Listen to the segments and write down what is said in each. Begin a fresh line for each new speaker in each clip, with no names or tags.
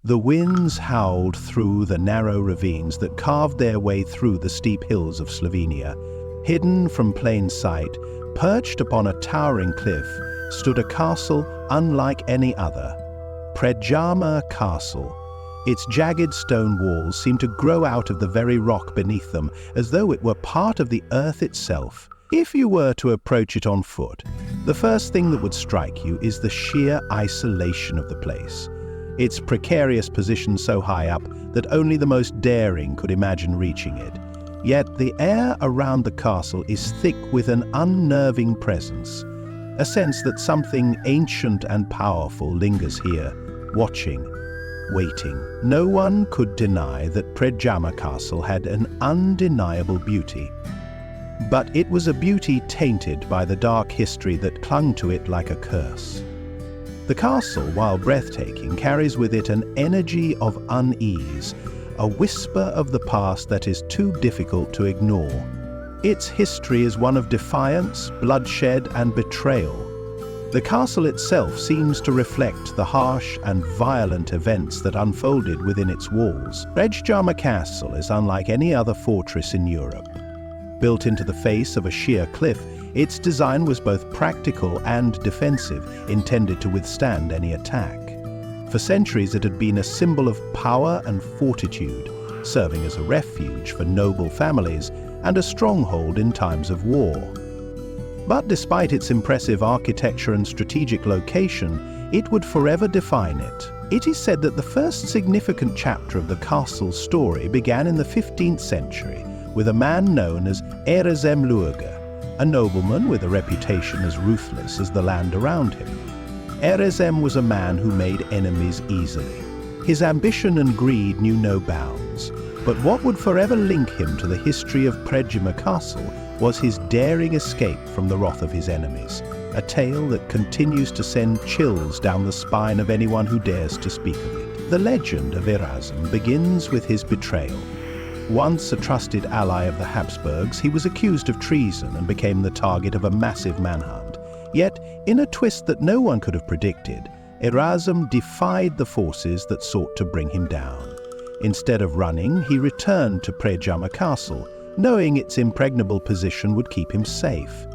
The winds howled through the narrow ravines that carved their way through the steep hills of Slovenia. Hidden from plain sight, perched upon a towering cliff, stood a castle unlike any other. Predjama Castle. Its jagged stone walls seemed to grow out of the very rock beneath them, as though it were part of the earth itself. If you were to approach it on foot, the first thing that would strike you is the sheer isolation of the place. Its precarious position so high up that only the most daring could imagine reaching it. Yet the air around the castle is thick with an unnerving presence, a sense that something ancient and powerful lingers here, watching, waiting. No one could deny that Predjama Castle had an undeniable beauty. But it was a beauty tainted by the dark history that clung to it like a curse. The castle, while breathtaking, carries with it an energy of unease, a whisper of the past that is too difficult to ignore. Its history is one of defiance, bloodshed, and betrayal. The castle itself seems to reflect the harsh and violent events that unfolded within its walls. Predjama Castle is unlike any other fortress in Europe. Built into the face of a sheer cliff, its design was both practical and defensive, intended to withstand any attack. For centuries it had been a symbol of power and fortitude, serving as a refuge for noble families and a stronghold in times of war. But despite its impressive architecture and strategic location, it would forever define it. It is said that the first significant chapter of the castle's story began in the 15th century with a man known as eerie, a nobleman with a reputation as ruthless as the land around him. Eerie was a man who made enemies easily. His ambition and greed knew no bounds, but what would forever link him to the history of Predjama Castle was his daring escape from the wrath of his enemies, a tale that continues to send chills down the spine of anyone who dares to speak of it. The legend of Erasm begins with his betrayal. Once a trusted ally of the Habsburgs, he was accused of treason and became the target of a massive manhunt. Yet, in a twist that no one could have predicted, Erasm defied the forces that sought to bring him down. Instead of running, he returned to Predjama Castle, knowing its impregnable position would keep him safe.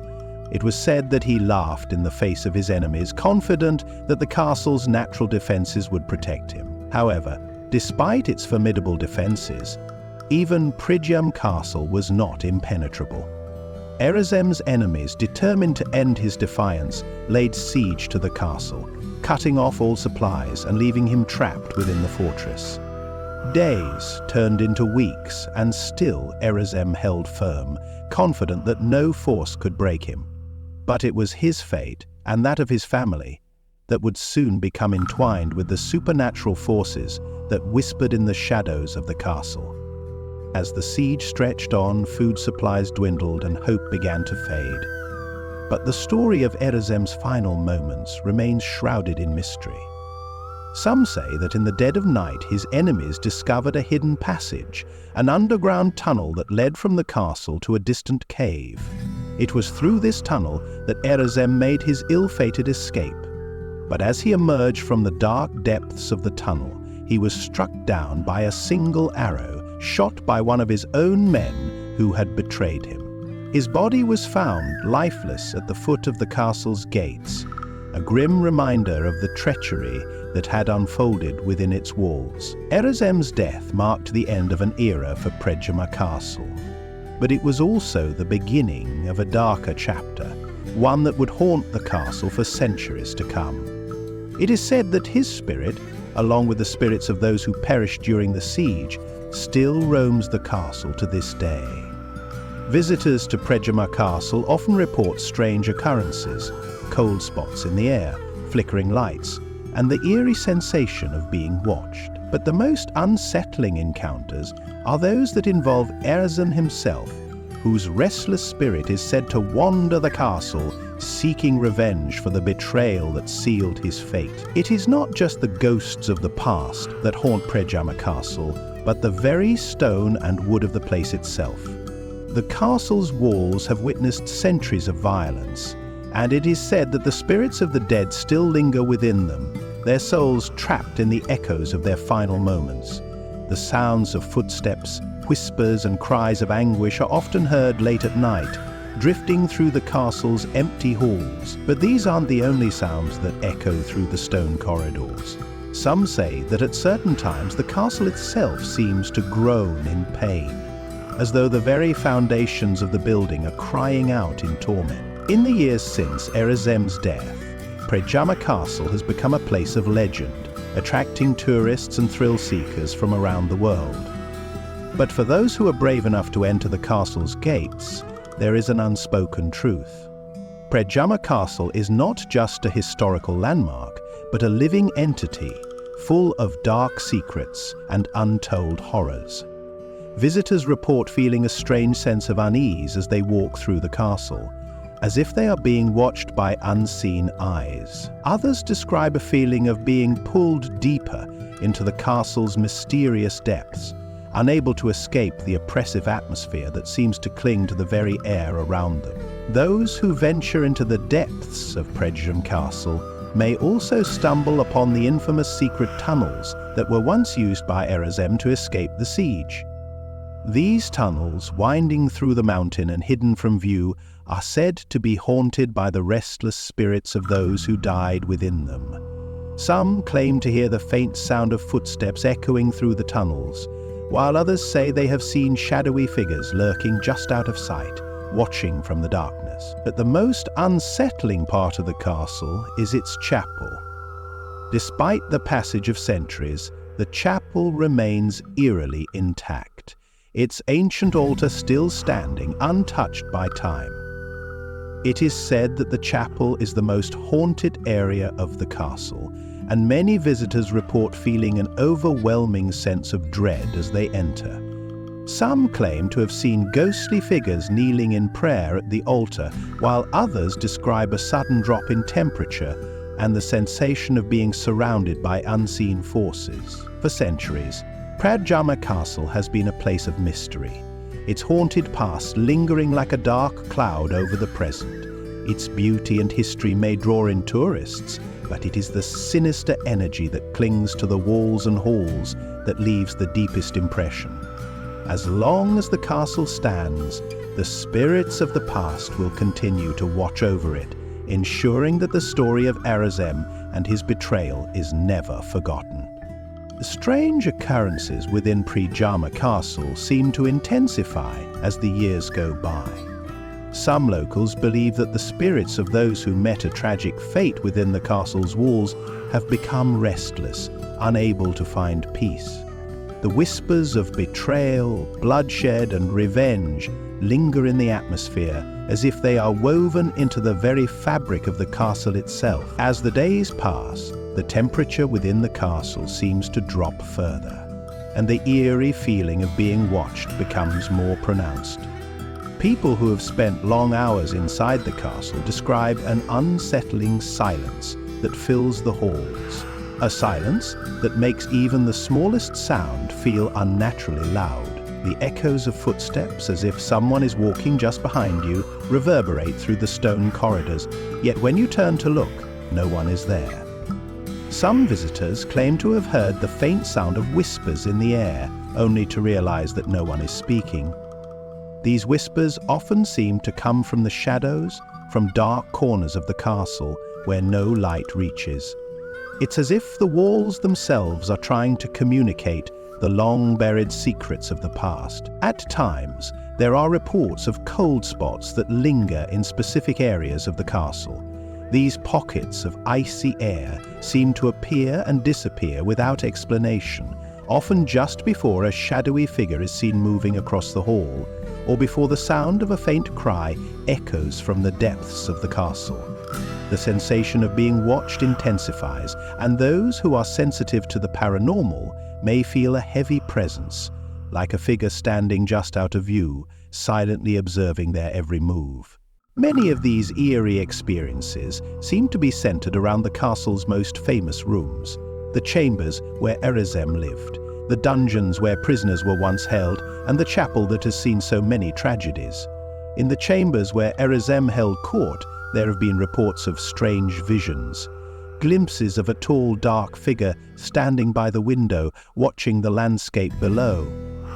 It was said that he laughed in the face of his enemies, confident that the castle's natural defenses would protect him. However, despite its formidable defenses, even Predjama Castle was not impenetrable. Erasm's enemies, determined to end his defiance, laid siege to the castle, cutting off all supplies and leaving him trapped within the fortress. Days turned into weeks, and still Erasm held firm, confident that no force could break him. But it was his fate, and that of his family, that would soon become entwined with the supernatural forces that whispered in the shadows of the castle. As the siege stretched on, food supplies dwindled and hope began to fade. But the story of Erasm's final moments remains shrouded in mystery. Some say that in the dead of night his enemies discovered a hidden passage, an underground tunnel that led from the castle to a distant cave. It was through this tunnel that Erasm made his ill-fated escape. But as he emerged from the dark depths of the tunnel, he was struck down by a single arrow, shot by one of his own men who had betrayed him. His body was found lifeless at the foot of the castle's gates, a grim reminder of the treachery that had unfolded within its walls. Erasm's death marked the end of an era for Predjama Castle, but it was also the beginning of a darker chapter, one that would haunt the castle for centuries to come. It is said that his spirit, along with the spirits of those who perished during the siege, still roams the castle to this day. Visitors to Predjama Castle often report strange occurrences, cold spots in the air, flickering lights, and the eerie sensation of being watched. But the most unsettling encounters are those that involve Erasm himself, whose restless spirit is said to wander the castle, seeking revenge for the betrayal that sealed his fate. It is not just the ghosts of the past that haunt Predjama Castle, but the very stone and wood of the place itself. The castle's walls have witnessed centuries of violence, and it is said that the spirits of the dead still linger within them, their souls trapped in the echoes of their final moments. The sounds of footsteps, whispers and cries of anguish are often heard late at night, drifting through the castle's empty halls. But these aren't the only sounds that echo through the stone corridors. Some say that at certain times the castle itself seems to groan in pain, as though the very foundations of the building are crying out in torment. In the years since Erazem's death, Predjama Castle has become a place of legend, attracting tourists and thrill-seekers from around the world. But for those who are brave enough to enter the castle's gates, there is an unspoken truth. Predjama Castle is not just a historical landmark, but a living entity, full of dark secrets and untold horrors. Visitors report feeling a strange sense of unease as they walk through the castle, as if they are being watched by unseen eyes. Others describe a feeling of being pulled deeper into the castle's mysterious depths, unable to escape the oppressive atmosphere that seems to cling to the very air around them. Those who venture into the depths of Predjama Castle may also stumble upon the infamous secret tunnels that were once used by Erazem to escape the siege. These tunnels, winding through the mountain and hidden from view, are said to be haunted by the restless spirits of those who died within them. Some claim to hear the faint sound of footsteps echoing through the tunnels, while others say they have seen shadowy figures lurking just out of sight, watching from the darkness. But the most unsettling part of the castle is its chapel. Despite the passage of centuries, the chapel remains eerily intact, its ancient altar still standing, untouched by time. It is said that the chapel is the most haunted area of the castle, and many visitors report feeling an overwhelming sense of dread as they enter. Some claim to have seen ghostly figures kneeling in prayer at the altar, while others describe a sudden drop in temperature and the sensation of being surrounded by unseen forces. For centuries, Predjama Castle has been a place of mystery, its haunted past lingering like a dark cloud over the present. Its beauty and history may draw in tourists, but it is the sinister energy that clings to the walls and halls that leaves the deepest impression. As long as the castle stands, the spirits of the past will continue to watch over it, ensuring that the story of Erazem and his betrayal is never forgotten. Strange occurrences within Predjama Castle seem to intensify as the years go by. Some locals believe that the spirits of those who met a tragic fate within the castle's walls have become restless, unable to find peace. The whispers of betrayal, bloodshed, and revenge linger in the atmosphere as if they are woven into the very fabric of the castle itself. As the days pass, the temperature within the castle seems to drop further, and the eerie feeling of being watched becomes more pronounced. People who have spent long hours inside the castle describe an unsettling silence that fills the halls, a silence that makes even the smallest sound feel unnaturally loud. The echoes of footsteps, as if someone is walking just behind you, reverberate through the stone corridors, yet when you turn to look, no one is there. Some visitors claim to have heard the faint sound of whispers in the air, only to realize that no one is speaking. These whispers often seem to come from the shadows, from dark corners of the castle where no light reaches. It's as if the walls themselves are trying to communicate the long-buried secrets of the past. At times, there are reports of cold spots that linger in specific areas of the castle. These pockets of icy air seem to appear and disappear without explanation, often just before a shadowy figure is seen moving across the hall, or before the sound of a faint cry echoes from the depths of the castle. The sensation of being watched intensifies, and those who are sensitive to the paranormal may feel a heavy presence, like a figure standing just out of view, silently observing their every move. Many of these eerie experiences seem to be centered around the castle's most famous rooms, the chambers where Erazem lived, the dungeons where prisoners were once held, and the chapel that has seen so many tragedies. In the chambers where Erazem held court, there have been reports of strange visions. glimpses of a tall, dark figure standing by the window, watching the landscape below,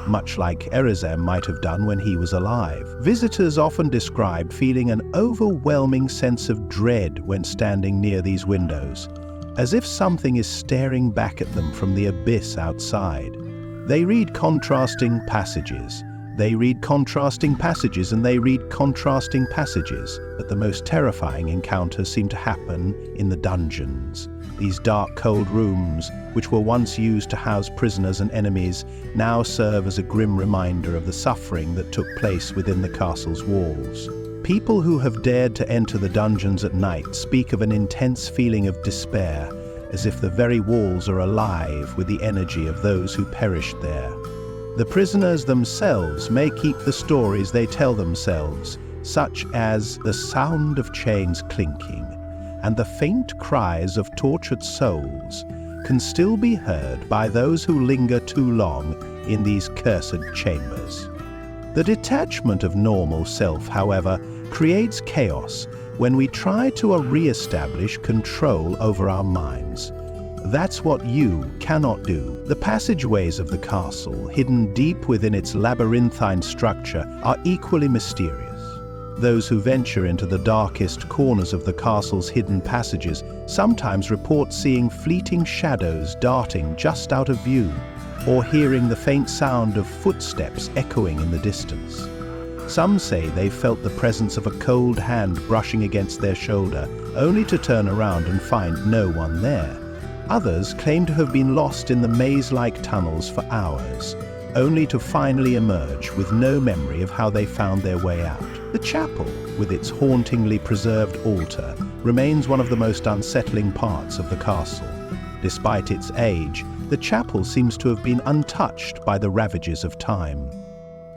much like Erezem might have done when he was alive. Visitors often describe feeling an overwhelming sense of dread when standing near these windows, as if something is staring back at them from the abyss outside. They read contrasting passages. They read contrasting passages and they read contrasting passages, but the most terrifying encounters seem to happen in the dungeons. These dark, cold rooms, which were once used to house prisoners and enemies, now serve as a grim reminder of the suffering that took place within the castle's walls. People who have dared to enter the dungeons at night speak of an intense feeling of despair, as if the very walls are alive with the energy of those who perished there. The prisoners themselves may keep the stories they tell themselves, such as the sound of chains clinking and the faint cries of tortured souls can still be heard by those who linger too long in these cursed chambers. The detachment of normal self, however, creates chaos when we try to re-establish control over our minds. That's what you cannot do. The passageways of the castle, hidden deep within its labyrinthine structure, are equally mysterious. Those who venture into the darkest corners of the castle's hidden passages sometimes report seeing fleeting shadows darting just out of view, or hearing the faint sound of footsteps echoing in the distance. Some say they felt the presence of a cold hand brushing against their shoulder, only to turn around and find no one there. Others claim to have been lost in the maze-like tunnels for hours, only to finally emerge with no memory of how they found their way out. The chapel, with its hauntingly preserved altar, remains one of the most unsettling parts of the castle. Despite its age, the chapel seems to have been untouched by the ravages of time.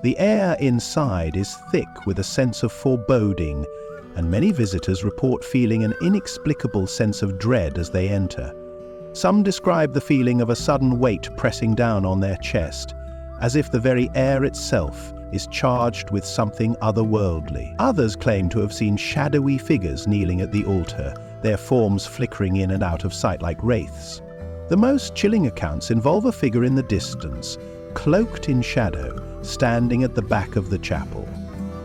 The air inside is thick with a sense of foreboding, and many visitors report feeling an inexplicable sense of dread as they enter. Some describe the feeling of a sudden weight pressing down on their chest, as if the very air itself is charged with something otherworldly. Others claim to have seen shadowy figures kneeling at the altar, their forms flickering in and out of sight like wraiths. The most chilling accounts involve a figure in the distance, cloaked in shadow, standing at the back of the chapel.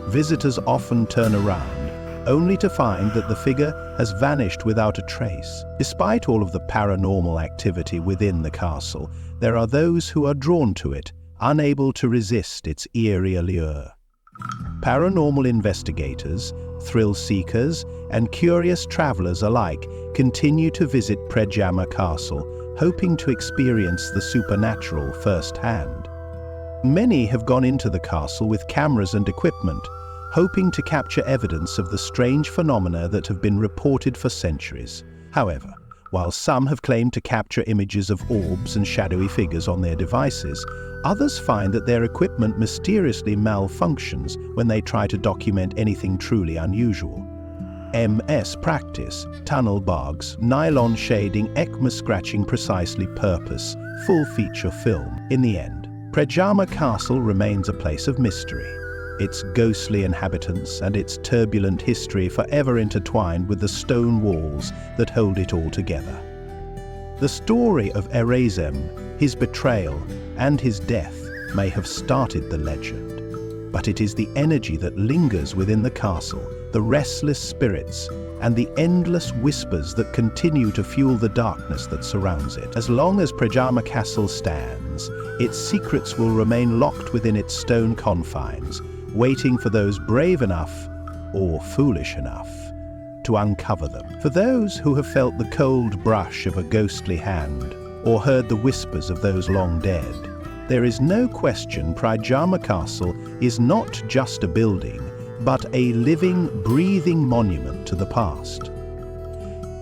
Visitors often turn around, only to find that the figure has vanished without a trace. Despite all of the paranormal activity within the castle, there are those who are drawn to it, unable to resist its eerie allure. Paranormal investigators, thrill seekers, and curious travelers alike continue to visit Predjama Castle, hoping to experience the supernatural firsthand. Many have gone into the castle with cameras and equipment, hoping to capture evidence of the strange phenomena that have been reported for centuries. However, while some have claimed to capture images of orbs and shadowy figures on their devices, others find that their equipment mysteriously malfunctions when they try to document anything truly unusual. MS practice, tunnel bogs, nylon shading, ECMA scratching precisely purpose, full feature film. In the end, Predjama Castle remains a place of mystery, its ghostly inhabitants and its turbulent history forever intertwined with the stone walls that hold it all together. The story of Erezem, his betrayal, and his death may have started the legend, but it is the energy that lingers within the castle, the restless spirits, and the endless whispers that continue to fuel the darkness that surrounds it. As long as Predjama Castle stands, its secrets will remain locked within its stone confines, waiting for those brave enough, or foolish enough, to uncover them. For those who have felt the cold brush of a ghostly hand, or heard the whispers of those long dead, there is no question Predjama Castle is not just a building, but a living, breathing monument to the past.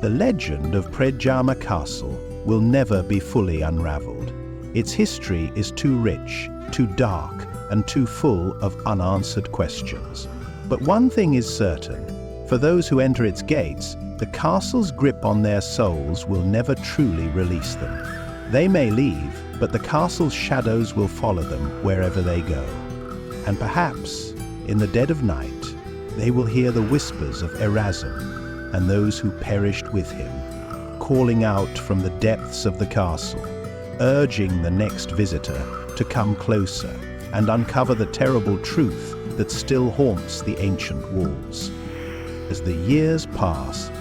The legend of Predjama Castle will never be fully unraveled. Its history is too rich, too dark, and too full of unanswered questions. But one thing is certain: for those who enter its gates, the castle's grip on their souls will never truly release them. They may leave, but the castle's shadows will follow them wherever they go. And perhaps, in the dead of night, they will hear the whispers of Erezem and those who perished with him, calling out from the depths of the castle, urging the next visitor to come closer and uncover the terrible truth that still haunts the ancient walls. As the years pass,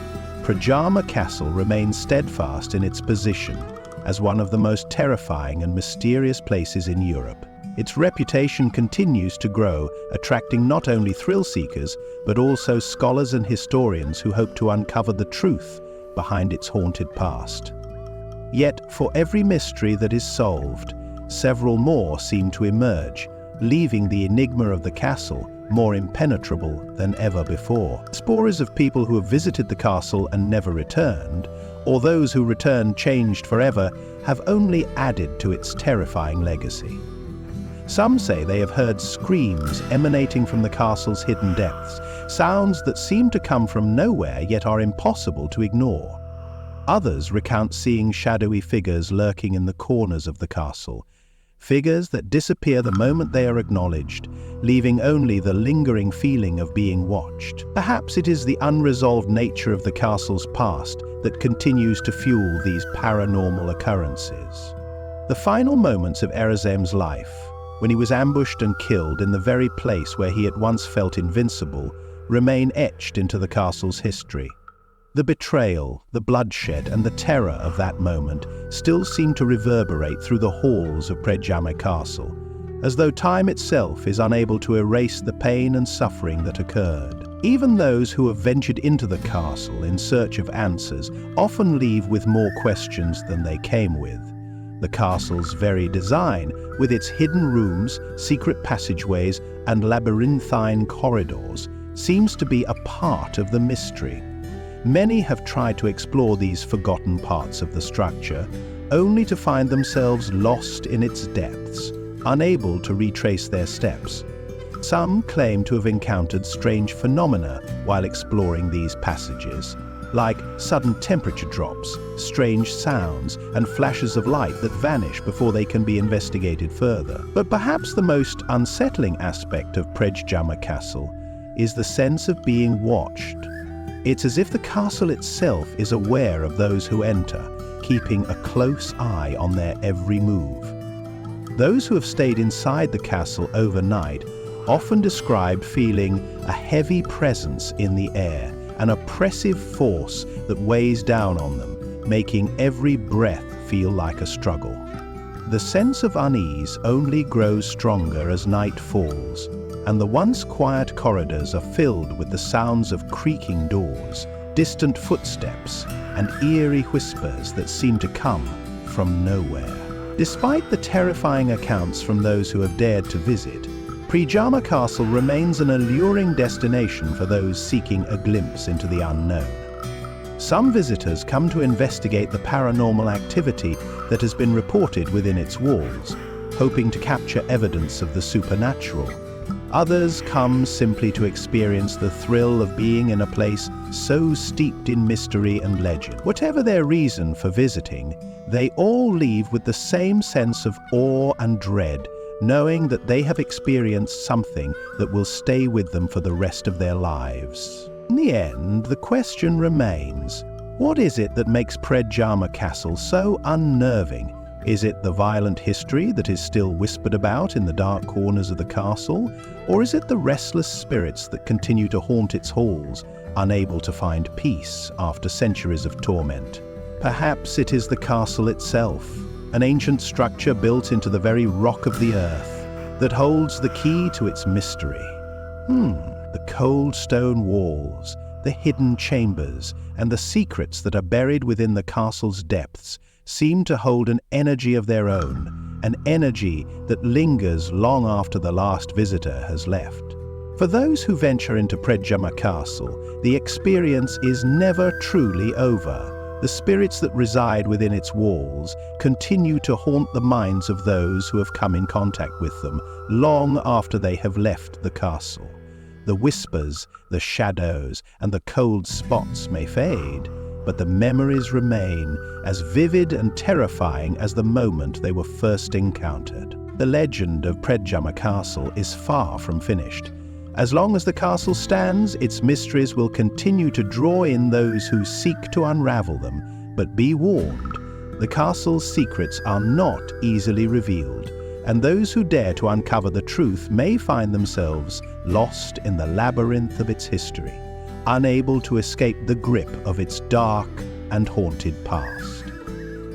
Predjama Castle remains steadfast in its position as one of the most terrifying and mysterious places in Europe. Its reputation continues to grow, attracting not only thrill-seekers, but also scholars and historians who hope to uncover the truth behind its haunted past. Yet, for every mystery that is solved, several more seem to emerge, leaving the enigma of the castle more impenetrable than ever before. Stories of people who have visited the castle and never returned, or those who returned changed forever, have only added to its terrifying legacy. Some say they have heard screams emanating from the castle's hidden depths, sounds that seem to come from nowhere yet are impossible to ignore. Others recount seeing shadowy figures lurking in the corners of the castle, figures that disappear the moment they are acknowledged, leaving only the lingering feeling of being watched. Perhaps it is the unresolved nature of the castle's past that continues to fuel these paranormal occurrences. The final moments of Erzem's life, when he was ambushed and killed in the very place where he had once felt invincible, remain etched into the castle's history. The betrayal, the bloodshed, and the terror of that moment still seem to reverberate through the halls of Predjama Castle, as though time itself is unable to erase the pain and suffering that occurred. Even those who have ventured into the castle in search of answers often leave with more questions than they came with. The castle's very design, with its hidden rooms, secret passageways, and labyrinthine corridors, seems to be a part of the mystery. Many have tried to explore these forgotten parts of the structure, only to find themselves lost in its depths, unable to retrace their steps. Some claim to have encountered strange phenomena while exploring these passages, like sudden temperature drops, strange sounds, and flashes of light that vanish before they can be investigated further. But perhaps the most unsettling aspect of Predjama Castle is the sense of being watched. It's as if the castle itself is aware of those who enter, keeping a close eye on their every move. Those who have stayed inside the castle overnight often describe feeling a heavy presence in the air, an oppressive force that weighs down on them, making every breath feel like a struggle. The sense of unease only grows stronger as night falls, and the once quiet corridors are filled with the sounds of creaking doors, distant footsteps, and eerie whispers that seem to come from nowhere. Despite the terrifying accounts from those who have dared to visit, Predjama Castle remains an alluring destination for those seeking a glimpse into the unknown. Some visitors come to investigate the paranormal activity that has been reported within its walls, hoping to capture evidence of the supernatural. Others come simply to experience the thrill of being in a place so steeped in mystery and legend. Whatever their reason for visiting, they all leave with the same sense of awe and dread, knowing that they have experienced something that will stay with them for the rest of their lives. In the end, the question remains, what is it that makes Predjama Castle so unnerving? Is it the violent history that is still whispered about in the dark corners of the castle? Or is it the restless spirits that continue to haunt its halls, unable to find peace after centuries of torment? Perhaps it is the castle itself, an ancient structure built into the very rock of the earth, that holds the key to its mystery. The cold stone walls, the hidden chambers, and the secrets that are buried within the castle's depths seem to hold an energy of their own, an energy that lingers long after the last visitor has left. For those who venture into Predjama Castle, the experience is never truly over. The spirits that reside within its walls continue to haunt the minds of those who have come in contact with them long after they have left the castle. The whispers, the shadows, and the cold spots may fade, but the memories remain as vivid and terrifying as the moment they were first encountered. The legend of Predjama Castle is far from finished. As long as the castle stands, its mysteries will continue to draw in those who seek to unravel them, But be warned, the castle's secrets are not easily revealed, and those who dare to uncover the truth may find themselves lost in the labyrinth of its history, unable to escape the grip of its dark and haunted past.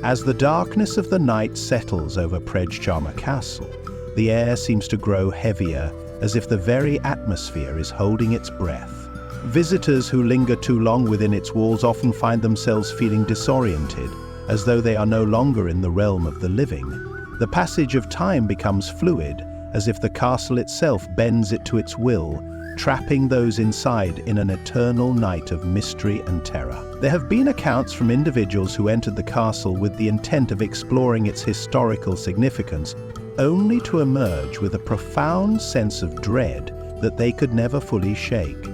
As the darkness of the night settles over Predjama Castle, the air seems to grow heavier, as if the very atmosphere is holding its breath. Visitors who linger too long within its walls often find themselves feeling disoriented, as though they are no longer in the realm of the living. The passage of time becomes fluid, as if the castle itself bends it to its will, trapping those inside in an eternal night of mystery and terror. There have been accounts from individuals who entered the castle with the intent of exploring its historical significance, only to emerge with a profound sense of dread that they could never fully shake.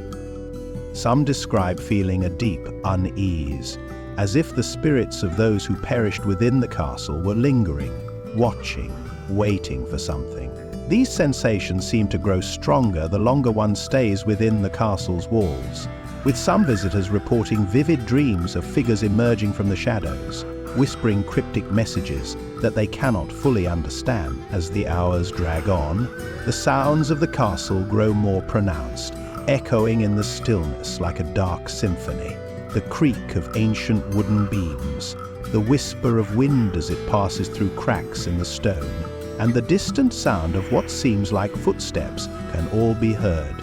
Some describe feeling a deep unease, as if the spirits of those who perished within the castle were lingering, watching, waiting for something. These sensations seem to grow stronger the longer one stays within the castle's walls, with some visitors reporting vivid dreams of figures emerging from the shadows, whispering cryptic messages that they cannot fully understand. As the hours drag on, the sounds of the castle grow more pronounced, echoing in the stillness like a dark symphony. The creak of ancient wooden beams, the whisper of wind as it passes through cracks in the stone, and the distant sound of what seems like footsteps can all be heard,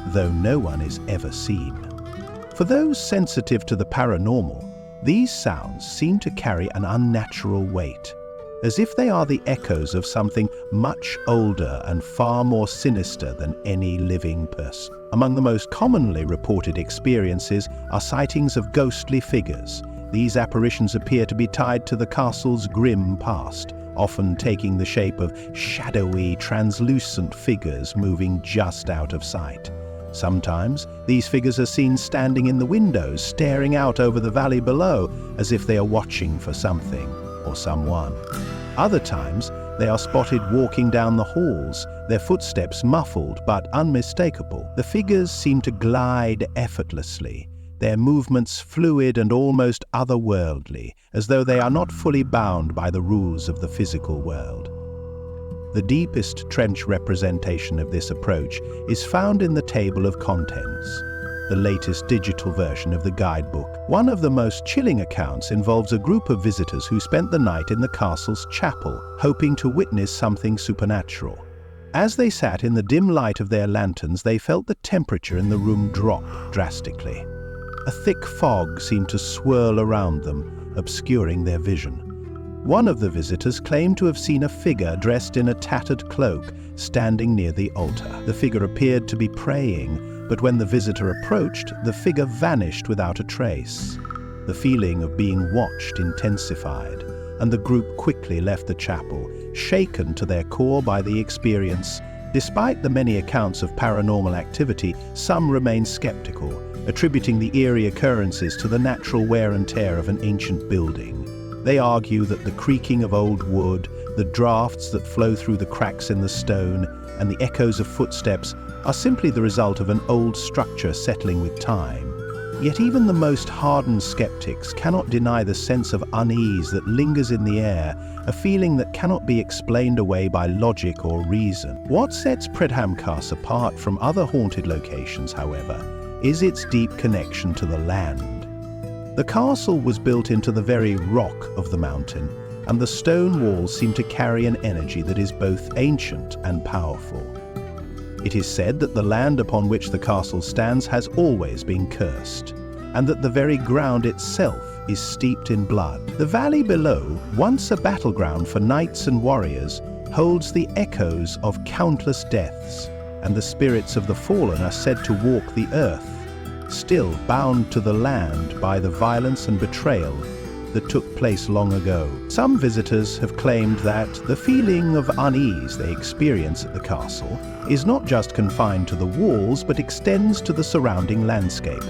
though no one is ever seen. For those sensitive to the paranormal, these sounds seem to carry an unnatural weight, as if they are the echoes of something much older and far more sinister than any living person. Among the most commonly reported experiences are sightings of ghostly figures. These apparitions appear to be tied to the castle's grim past, often taking the shape of shadowy, translucent figures moving just out of sight. Sometimes, these figures are seen standing in the windows, staring out over the valley below, as if they are watching for something or someone. Other times, they are spotted walking down the halls, their footsteps muffled but unmistakable. The figures seem to glide effortlessly, their movements fluid and almost otherworldly, as though they are not fully bound by the rules of the physical world. The deepest trench representation of this approach is found in the table of contents, the latest digital version of the guidebook. One of the most chilling accounts involves a group of visitors who spent the night in the castle's chapel, hoping to witness something supernatural. As they sat in the dim light of their lanterns, they felt the temperature in the room drop drastically. A thick fog seemed to swirl around them, obscuring their vision. One of the visitors claimed to have seen a figure dressed in a tattered cloak standing near the altar. The figure appeared to be praying, but when the visitor approached, the figure vanished without a trace. The feeling of being watched intensified, and the group quickly left the chapel, shaken to their core by the experience. Despite the many accounts of paranormal activity, some remain skeptical, attributing the eerie occurrences to the natural wear and tear of an ancient building. They argue that the creaking of old wood, the drafts that flow through the cracks in the stone, and the echoes of footsteps are simply the result of an old structure settling with time. Yet even the most hardened skeptics cannot deny the sense of unease that lingers in the air, a feeling that cannot be explained away by logic or reason. What sets Predjama apart from other haunted locations, however, is its deep connection to the land. The castle was built into the very rock of the mountain, and the stone walls seem to carry an energy that is both ancient and powerful. It is said that the land upon which the castle stands has always been cursed, and that the very ground itself is steeped in blood. The valley below, once a battleground for knights and warriors, holds the echoes of countless deaths, and the spirits of the fallen are said to walk the earth, still bound to the land by the violence and betrayal that took place long ago. Some visitors have claimed that the feeling of unease they experience at the castle is not just confined to the walls but extends to the surrounding landscape.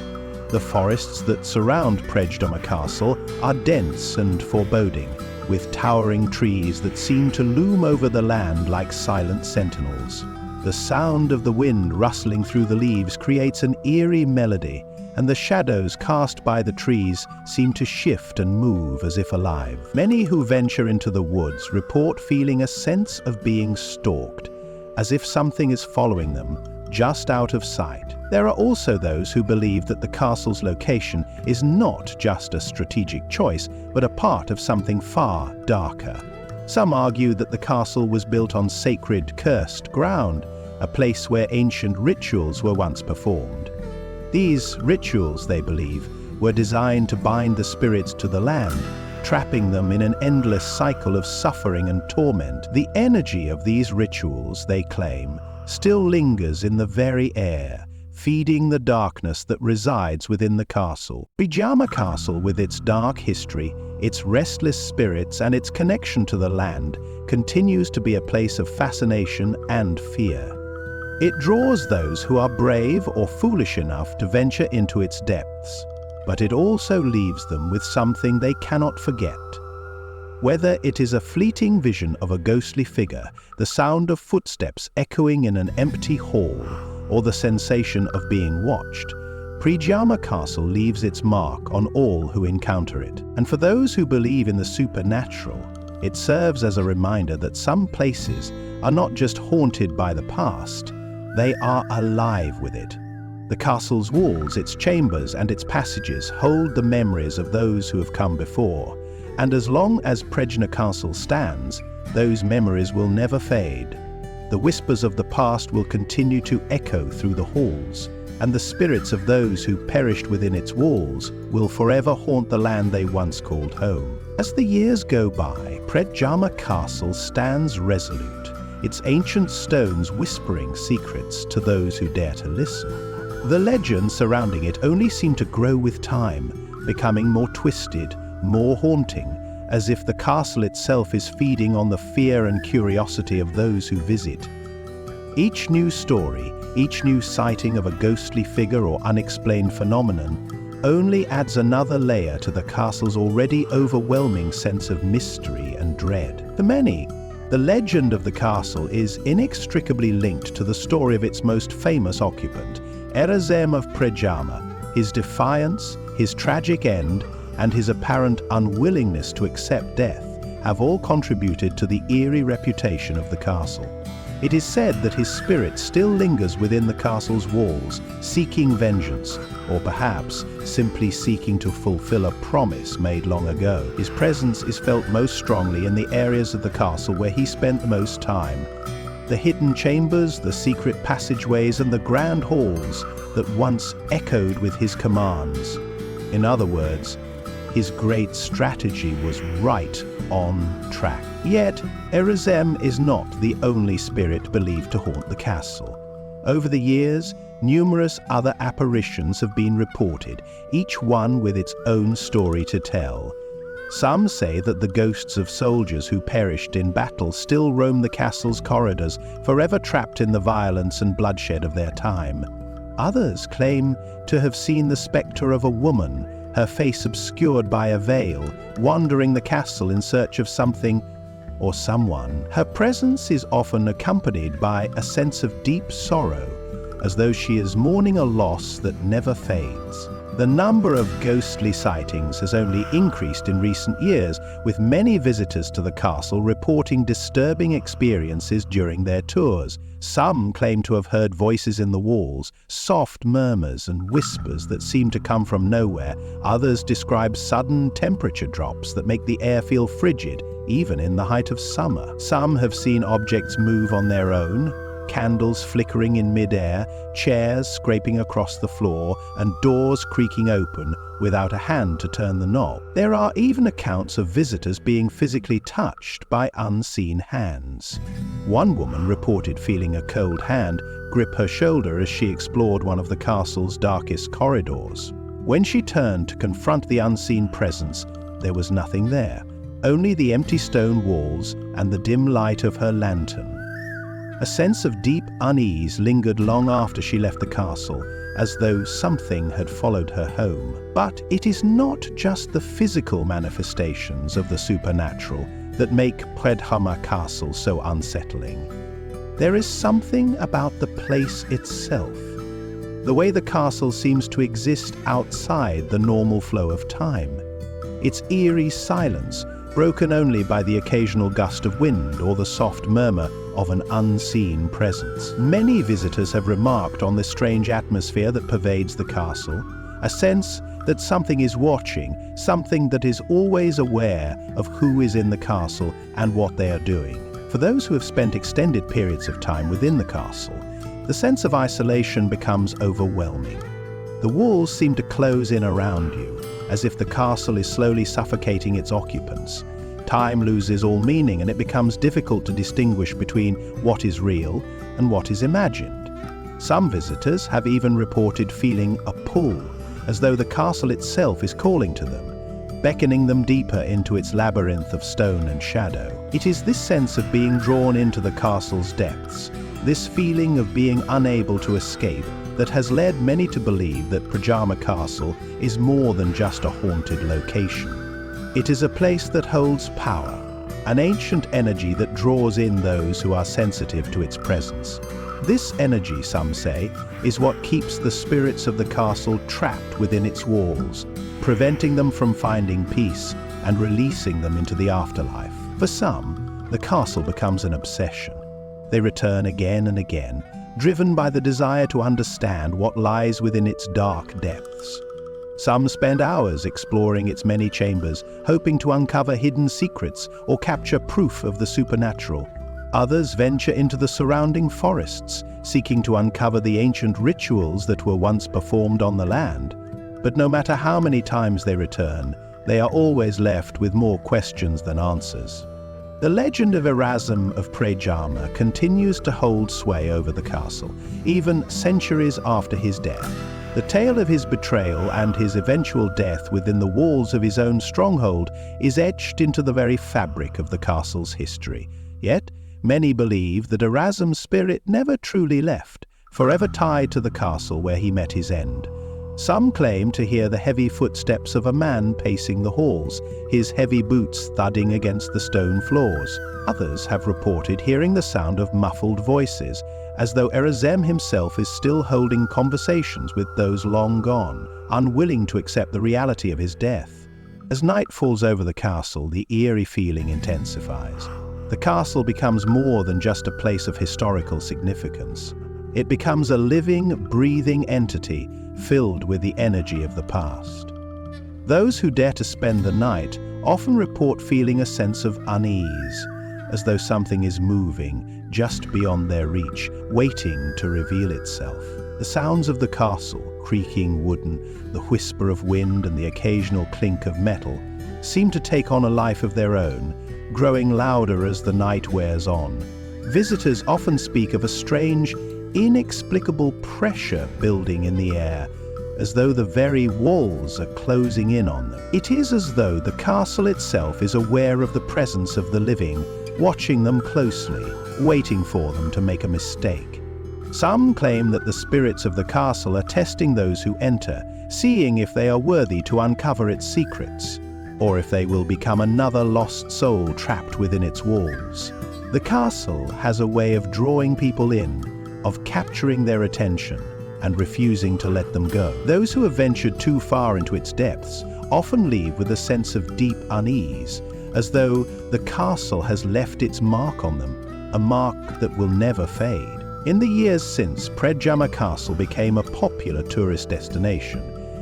The forests that surround Predjama Castle are dense and foreboding, with towering trees that seem to loom over the land like silent sentinels. The sound of the wind rustling through the leaves creates an eerie melody, and the shadows cast by the trees seem to shift and move as if alive. Many who venture into the woods report feeling a sense of being stalked, as if something is following them, just out of sight. There are also those who believe that the castle's location is not just a strategic choice, but a part of something far darker. Some argue that the castle was built on sacred, cursed ground, a place where ancient rituals were once performed. These rituals, they believe, were designed to bind the spirits to the land, trapping them in an endless cycle of suffering and torment. The energy of these rituals, they claim, still lingers in the very air, feeding the darkness that resides within the castle. Predjama Castle, with its dark history, its restless spirits, and its connection to the land, continues to be a place of fascination and fear. It draws those who are brave or foolish enough to venture into its depths, but it also leaves them with something they cannot forget. Whether it is a fleeting vision of a ghostly figure, the sound of footsteps echoing in an empty hall, or the sensation of being watched, Predjama Castle leaves its mark on all who encounter it. And for those who believe in the supernatural, it serves as a reminder that some places are not just haunted by the past, they are alive with it. The castle's walls, its chambers, and its passages hold the memories of those who have come before, and as long as Predjama Castle stands, those memories will never fade. The whispers of the past will continue to echo through the halls, and the spirits of those who perished within its walls will forever haunt the land they once called home. As the years go by, Predjama Castle stands resolute, its ancient stones whispering secrets to those who dare to listen. The legends surrounding it only seem to grow with time, becoming more twisted, more haunting, as if the castle itself is feeding on the fear and curiosity of those who visit. Each new story, each new sighting of a ghostly figure or unexplained phenomenon, only adds another layer to the castle's already overwhelming sense of mystery and dread. For many, the legend of the castle is inextricably linked to the story of its most famous occupant, Eerie of Predjama. His defiance, his tragic end, and his apparent unwillingness to accept death have all contributed to the eerie reputation of the castle. It is said that his spirit still lingers within the castle's walls, seeking vengeance, or perhaps simply seeking to fulfill a promise made long ago. His presence is felt most strongly in the areas of the castle where he spent the most time. The hidden chambers, the secret passageways, and the grand halls that once echoed with his commands. In other words, his great strategy was right on track. Yet, Eerie is not the only spirit believed to haunt the castle. Over the years, numerous other apparitions have been reported, each one with its own story to tell. Some say that the ghosts of soldiers who perished in battle still roam the castle's corridors, forever trapped in the violence and bloodshed of their time. Others claim to have seen the spectre of a woman, her face obscured by a veil, wandering the castle in search of something or someone. Her presence is often accompanied by a sense of deep sorrow, as though she is mourning a loss that never fades. The number of ghostly sightings has only increased in recent years, with many visitors to the castle reporting disturbing experiences during their tours. Some claim to have heard voices in the walls, soft murmurs and whispers that seem to come from nowhere. Others describe sudden temperature drops that make the air feel frigid, even in the height of summer. Some have seen objects move on their own, candles flickering in mid-air, chairs scraping across the floor, and doors creaking open without a hand to turn the knob. There are even accounts of visitors being physically touched by unseen hands. One woman reported feeling a cold hand grip her shoulder as she explored one of the castle's darkest corridors. When she turned to confront the unseen presence, there was nothing there, only the empty stone walls and the dim light of her lantern. A sense of deep unease lingered long after she left the castle, as though something had followed her home. But it is not just the physical manifestations of the supernatural that make Predjama Castle so unsettling. There is something about the place itself. the way the castle seems to exist outside the normal flow of time. Its eerie silence, broken only by the occasional gust of wind or the soft murmur of an unseen presence. Many visitors have remarked on the strange atmosphere that pervades the castle, a sense that something is watching, something that is always aware of who is in the castle and what they are doing. For those who have spent extended periods of time within the castle, the sense of isolation becomes overwhelming. The walls seem to close in around you, as if the castle is slowly suffocating its occupants. Time loses all meaning, and it becomes difficult to distinguish between what is real and what is imagined. Some visitors have even reported feeling a pull, as though the castle itself is calling to them, beckoning them deeper into its labyrinth of stone and shadow. It is this sense of being drawn into the castle's depths, this feeling of being unable to escape, that has led many to believe that Predjama Castle is more than just a haunted location. It is a place that holds power, an ancient energy that draws in those who are sensitive to its presence. This energy, some say, is what keeps the spirits of the castle trapped within its walls, preventing them from finding peace and releasing them into the afterlife. For some, the castle becomes an obsession. They return again and again, driven by the desire to understand what lies within its dark depths. Some spend hours exploring its many chambers, hoping to uncover hidden secrets or capture proof of the supernatural. Others venture into the surrounding forests, seeking to uncover the ancient rituals that were once performed on the land. But no matter how many times they return, they are always left with more questions than answers. The legend of Erasm of Predjama continues to hold sway over the castle, even centuries after his death. The tale of his betrayal and his eventual death within the walls of his own stronghold is etched into the very fabric of the castle's history. Yet, many believe that Erasm's spirit never truly left, forever tied to the castle where he met his end. Some claim to hear the heavy footsteps of a man pacing the halls, his heavy boots thudding against the stone floors. Others have reported hearing the sound of muffled voices, as though Erasm himself is still holding conversations with those long gone, unwilling to accept the reality of his death. As night falls over the castle, the eerie feeling intensifies. The castle becomes more than just a place of historical significance. It becomes a living, breathing entity filled with the energy of the past. Those who dare to spend the night often report feeling a sense of unease, as though something is moving just beyond their reach, waiting to reveal itself. The sounds of the castle, creaking wooden, the whisper of wind and the occasional clink of metal, seem to take on a life of their own, growing louder as the night wears on. Visitors often speak of a strange, inexplicable pressure building in the air, as though the very walls are closing in on them. It is as though the castle itself is aware of the presence of the living, watching them closely, waiting for them to make a mistake. Some claim that the spirits of the castle are testing those who enter, seeing if they are worthy to uncover its secrets, or if they will become another lost soul trapped within its walls. The castle has a way of drawing people in, of capturing their attention and refusing to let them go. Those who have ventured too far into its depths often leave with a sense of deep unease, as though the castle has left its mark on them, a mark that will never fade. In the years since Predjama Castle became a popular tourist destination,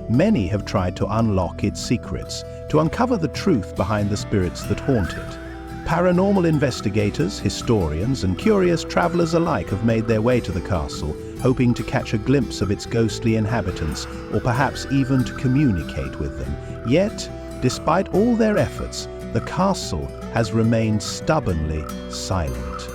many have tried to unlock its secrets, to uncover the truth behind the spirits that haunt it. Paranormal investigators, historians, and curious travelers alike have made their way to the castle, hoping to catch a glimpse of its ghostly inhabitants, or perhaps even to communicate with them. Yet, despite all their efforts, the castle has remained stubbornly silent.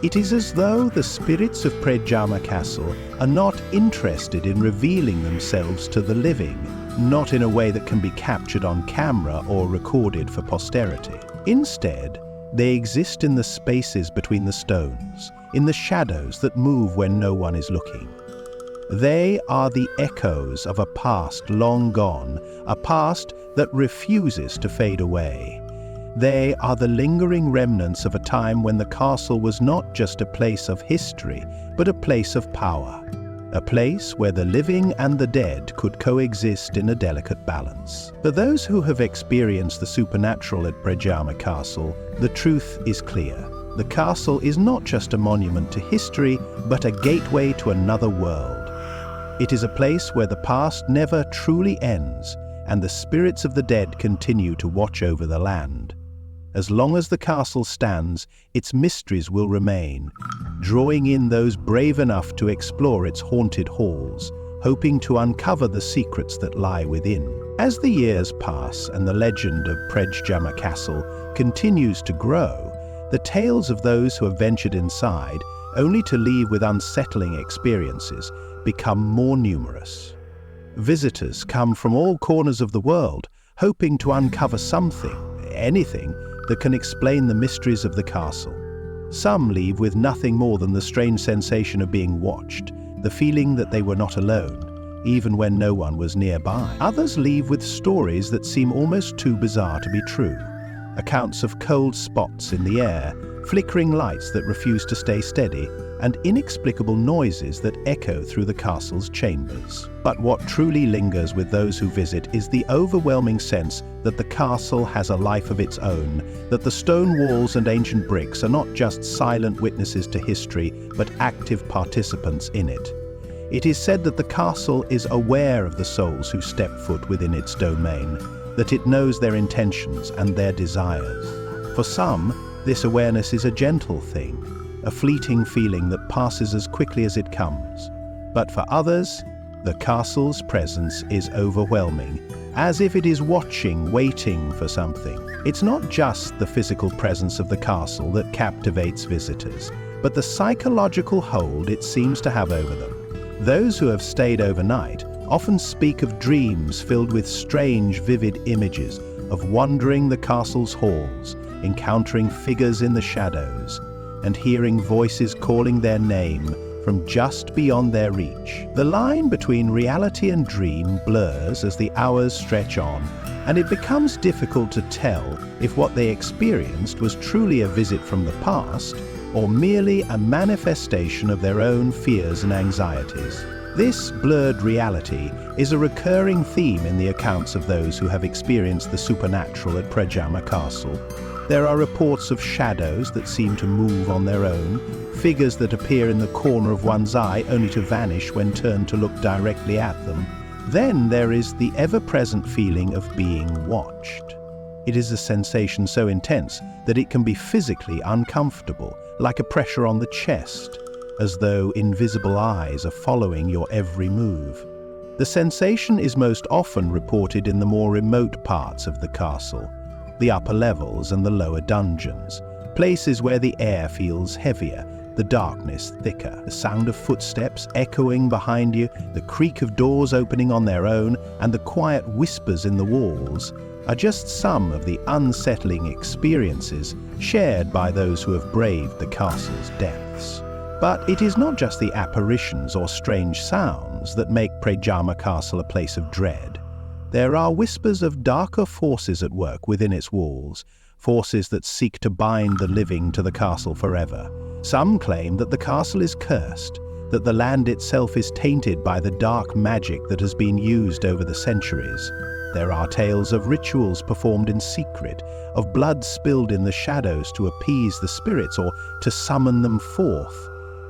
It is as though the spirits of Predjama Castle are not interested in revealing themselves to the living, not in a way that can be captured on camera or recorded for posterity. Instead, they exist in the spaces between the stones, in the shadows that move when no one is looking. They are the echoes of a past long gone, a past that refuses to fade away. They are the lingering remnants of a time when the castle was not just a place of history, but a place of power. a place where the living and the dead could coexist in a delicate balance. For those who have experienced the supernatural at Predjama Castle, the truth is clear. The castle is not just a monument to history, but a gateway to another world. It is a place where the past never truly ends, and the spirits of the dead continue to watch over the land. As long as the castle stands, its mysteries will remain, drawing in those brave enough to explore its haunted halls, hoping to uncover the secrets that lie within. As the years pass and the legend of Predjama Castle continues to grow, the tales of those who have ventured inside, only to leave with unsettling experiences, become more numerous. Visitors come from all corners of the world, hoping to uncover something, anything, that can explain the mysteries of the castle. Some leave with nothing more than the strange sensation of being watched, the feeling that they were not alone, even when no one was nearby. Others leave with stories that seem almost too bizarre to be true. Accounts of cold spots in the air, flickering lights that refuse to stay steady, and inexplicable noises that echo through the castle's chambers. But what truly lingers with those who visit is the overwhelming sense that the castle has a life of its own, that the stone walls and ancient bricks are not just silent witnesses to history, but active participants in it. It is said that the castle is aware of the souls who step foot within its domain, that it knows their intentions and their desires. For some, this awareness is a gentle thing, a fleeting feeling that passes as quickly as it comes. But for others, the castle's presence is overwhelming, as if it is watching, waiting for something. It's not just the physical presence of the castle that captivates visitors, but the psychological hold it seems to have over them. Those who have stayed overnight often speak of dreams filled with strange, vivid images of wandering the castle's halls, encountering figures in the shadows, and hearing voices calling their name from just beyond their reach. The line between reality and dream blurs as the hours stretch on, and it becomes difficult to tell if what they experienced was truly a visit from the past or merely a manifestation of their own fears and anxieties. This blurred reality is a recurring theme in the accounts of those who have experienced the supernatural at Predjama Castle. There are reports of shadows that seem to move on their own, figures that appear in the corner of one's eye only to vanish when turned to look directly at them. Then there is the ever-present feeling of being watched. It is a sensation so intense that it can be physically uncomfortable, like a pressure on the chest, as though invisible eyes are following your every move. The sensation is most often reported in the more remote parts of the castle, the upper levels and the lower dungeons, places where the air feels heavier, the darkness thicker, the sound of footsteps echoing behind you, the creak of doors opening on their own, and the quiet whispers in the walls are just some of the unsettling experiences shared by those who have braved the castle's depths. But it is not just the apparitions or strange sounds that make Predjama Castle a place of dread. There are whispers of darker forces at work within its walls, forces that seek to bind the living to the castle forever. Some claim that the castle is cursed, that the land itself is tainted by the dark magic that has been used over the centuries. There are tales of rituals performed in secret, of blood spilled in the shadows to appease the spirits or to summon them forth.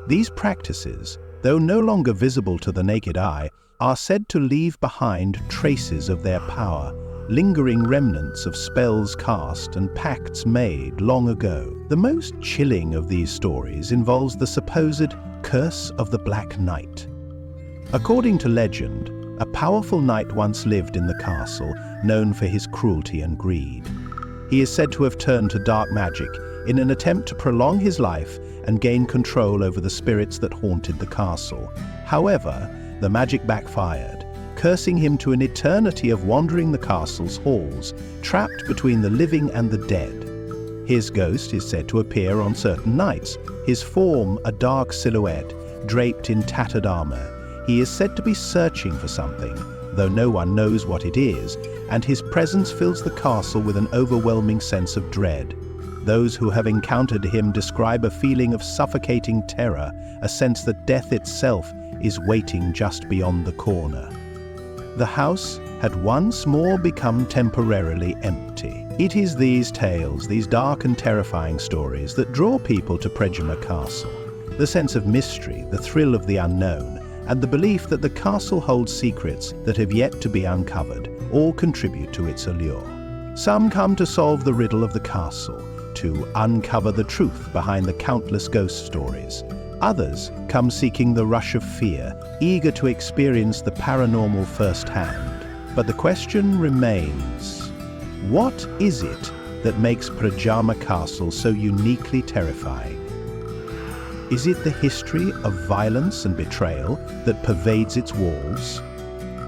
These practices, though no longer visible to the naked eye, are said to leave behind traces of their power, lingering remnants of spells cast and pacts made long ago. The most chilling of these stories involves the supposed curse of the Black Knight. According to legend, a powerful knight once lived in the castle, known for his cruelty and greed. He is said to have turned to dark magic in an attempt to prolong his life and gain control over the spirits that haunted the castle. However, the magic backfired, cursing him to an eternity of wandering the castle's halls, trapped between the living and the dead. His ghost is said to appear on certain nights, his form a dark silhouette, draped in tattered armor. He is said to be searching for something, though no one knows what it is, and his presence fills the castle with an overwhelming sense of dread. Those who have encountered him describe a feeling of suffocating terror, a sense that death itself is waiting just beyond the corner. The house had once more become temporarily empty. It is these tales, these dark and terrifying stories, that draw people to Predjama Castle. The sense of mystery, the thrill of the unknown, and the belief that the castle holds secrets that have yet to be uncovered all contribute to its allure. Some come to solve the riddle of the castle, to uncover the truth behind the countless ghost stories. Others come seeking the rush of fear, eager to experience the paranormal firsthand. But the question remains, what is it that makes Predjama Castle so uniquely terrifying? Is it the history of violence and betrayal that pervades its walls?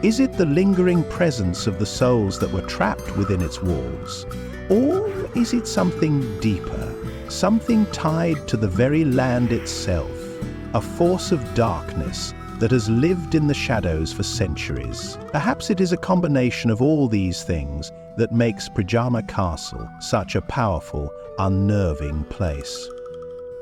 Is it the lingering presence of the souls that were trapped within its walls? Or is it something deeper, something tied to the very land itself, a force of darkness that has lived in the shadows for centuries? Perhaps it is a combination of all these things that makes Predjama Castle such a powerful, unnerving place.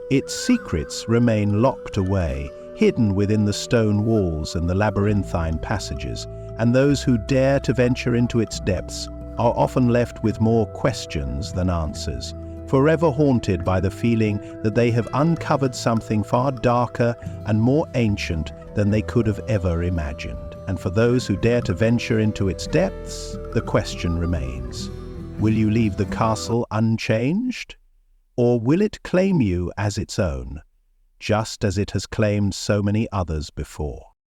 Its secrets remain locked away, hidden within the stone walls and the labyrinthine passages, and those who dare to venture into its depths are often left with more questions than answers, forever haunted by the feeling that they have uncovered something far darker and more ancient than they could have ever imagined. And for those who dare to venture into its depths, the question remains: will you leave the castle unchanged? Or will it claim you as its own, just as it has claimed so many others before?